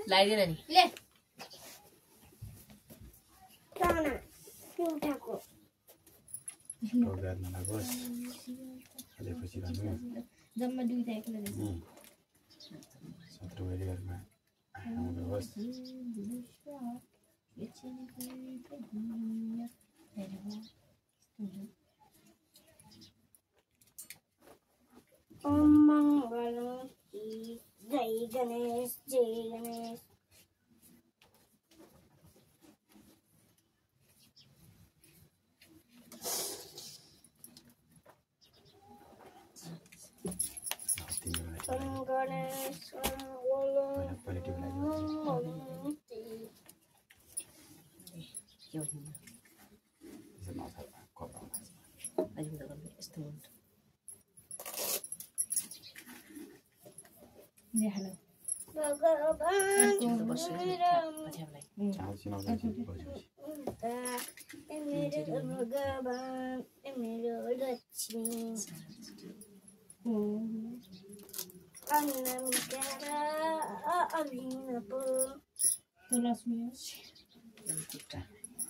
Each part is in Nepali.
लगाइदिन नि ले ताना उठाको प्रोग्राम नलागोस् अलि खुसी गर्नु जम्मा दुईटा एकले दिन्छ 17 वेरियरमा आउनु होस् ओम मंगलम जय गणेश जय गणेश गणेश भगवान मेरो लक्ष्मी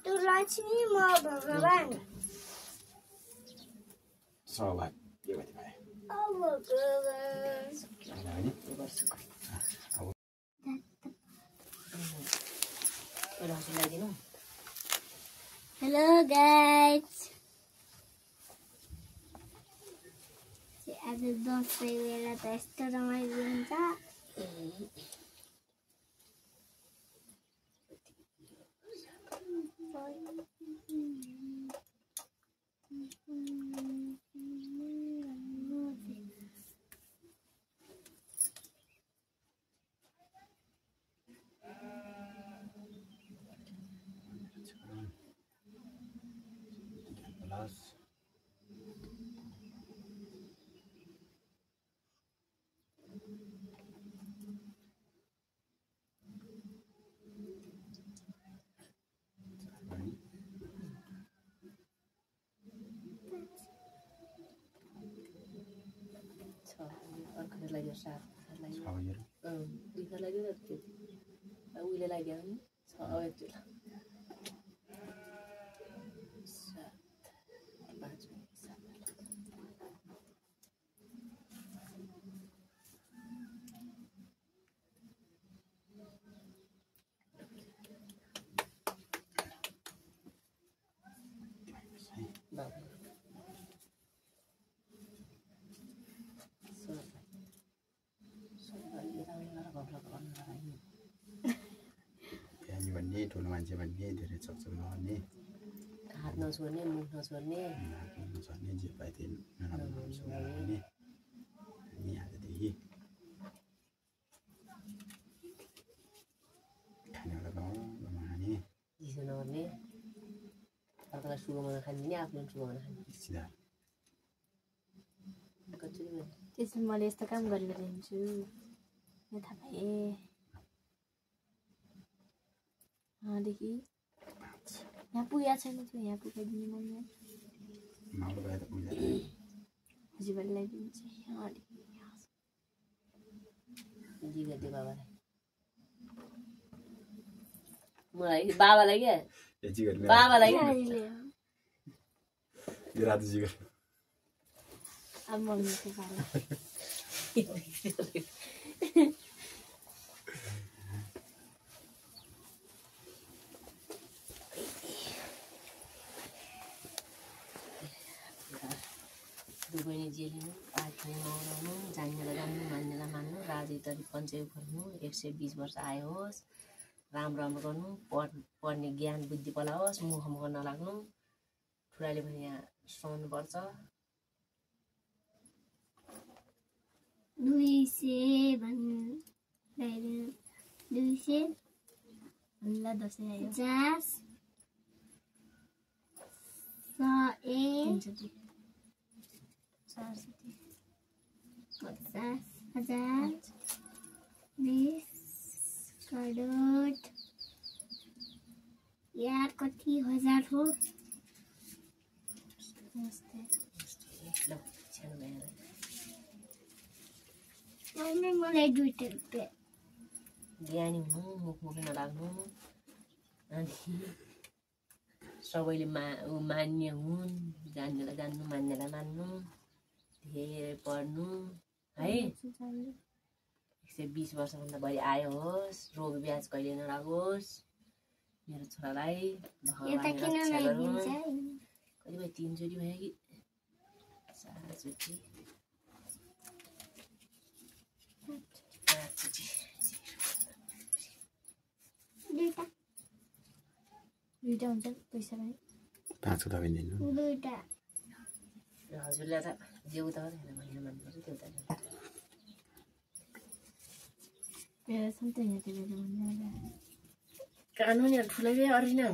तू लक्ष्मी म भगवान सौभाग्य के भति भयो भगवान हेलो गाइस आज दसैँ बेला त यस्तो रमाइलो हुन्छ उहिले लाग्यो नि 6 बेला भन्ने ठुलो मान्छे भन्ने धेरै चकचक नगर्ने हात नछोड्ने मुख नछोड्ने जे पाए त्यही नराम्रो नगर्ने अनि आजदेखि खानेवाला गाउँमा खाने चिसो नगर्ने अर्कोलाई सुगममा खानिदिने आफ्नो सुगममा खाने सिधा त्यसो मैले यस्तो काम गरेर दिन्छु यहाँ थाहा पाएँ देखि यहाँ पुगेको छैन थियो यहाँ पुगाइदिनु मैले माउले गएर पुग्छ हजुरबाले ल्याइदिन्छ यहाँदेखि जिगर बाबालाई मलाई बाबालाई क्या बाबालाई रातो जिगर अब मम्मीको बाबा दुबैनी जेलिनु आठौँ आउनु जान्नेलाई जान्नु मान्नेलाई मान्नु राजनीति पञ्चायत गर्नु 120 वर्ष आयो होस् राम्रो राम्रो गर्नु पढ्ने ज्ञान बुद्धि पलाओस् मुख नलाग्नु ठुलाले भने यहाँ सुहाउनुपर्छ 200 भन्नु 200 ल दसैँ आयो 50 50,000 20 करोड यार कति हजार हो मलाई 2 रुपियाँ ज्ञानी हुनु मुखमुखी नलाग्नु अनि सबैले मान्य हुन् जान्नेलाई जान्नु मान्नेलाई मान्नु धेरै पढ्नु है 120 वर्षभन्दा बढी आयो होस् रोग ब्याज कहिले नलागोस् मेरो छोरालाई भगवानले रक्षा गरून् कति भयो 3 चोटि भयो कि 4 चोटि 5 चोटि दुईटा हुन्छ पैसा भाइ 5 को दबाई दिनु हजुरलाई त जे उता होइन महिना मान्नुपर्छ त्यो उता मेरो सन्त यहाँ त्यो बेला भन्ने कानुन ठुलै अरिना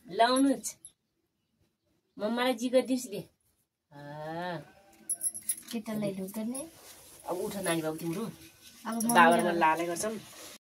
लाउनु म मलाई जी गरिदिन्छु दे केटालाई ढोक गर्ने अब उठ नानी बाबु तिम्रो अब बाबालाई लाले गर्छौँ